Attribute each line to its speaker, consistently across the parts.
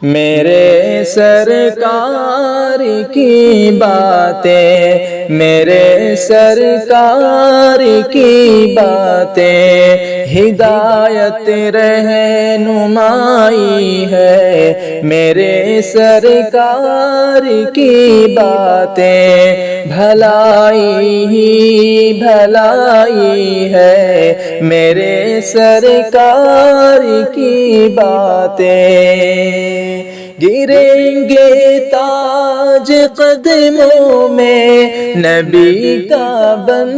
Speaker 1: میرے سرکار کی باتیں، میرے سرکار کی باتیں ہدایت رہنمائی ہے۔ میرے سرکار کی باتیں بھلائی ہی بھلائی ہے۔ میرے سرکار کی باتیں گریں گے تاج قدموں میں نبی کا بن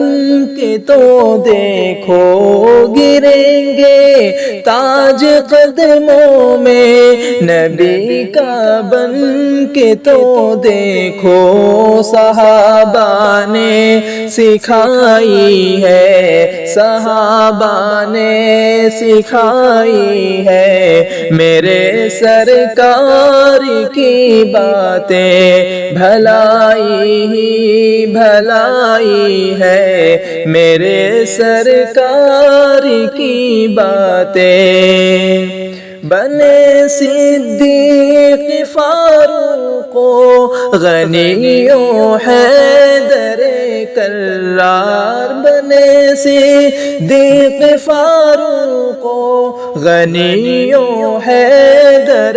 Speaker 1: کے تو دیکھو، گریں گے تاج قدموں میں نبی کا بن کے تو دیکھو۔ صحابہ نے سکھائی ہے، صحابہ نے سکھائی ہے۔ میرے سرکار کی باتیں بھلائی ہی بھلائی ہے۔ میرے سرکار کی باتیں بنے صدیق فاروق و غنی و حیدر کرار، بنے صدیق فاروق و غنی و حیدر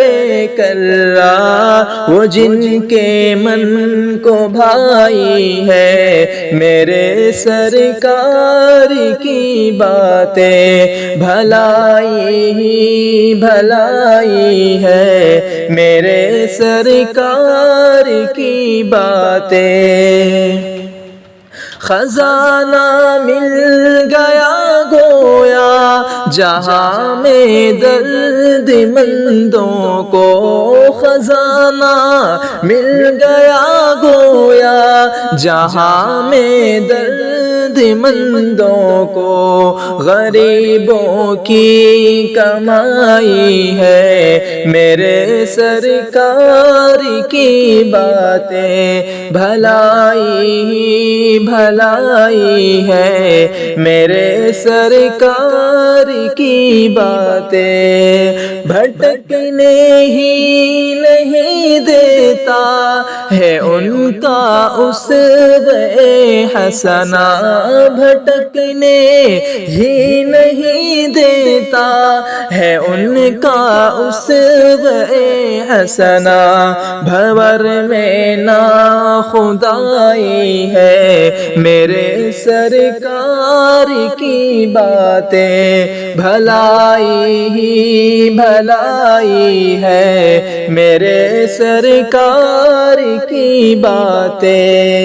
Speaker 1: کرار، وہ جن کے من کو بھائی ہے۔ میرے سرکار کی باتیں بھلائی ہی بھلائی ہے۔ میرے سرکار کی باتیں خزانہ مل گیا گویا جہاں میں درد مندوں کو، خزانہ مل گیا گویا جہاں میں درد مندوں کو۔ غریبوں کی کمائی ہے۔ میرے سرکار کی باتیں بھلائی ہی بھلائی ہے۔ میرے سرکار کی باتیں بھٹکنے ہی نہیں دیتا ہے ان کا اسوہ حسنہ، بھٹکنے ہی نہیں دیتا ہے ان کا اسوہ حسنہ۔ بھور میں ناخدائی ہے۔ میرے سرکار کی باتیں بھلائی ہی بھلائی ہے۔ میرے سرکار کی باتیں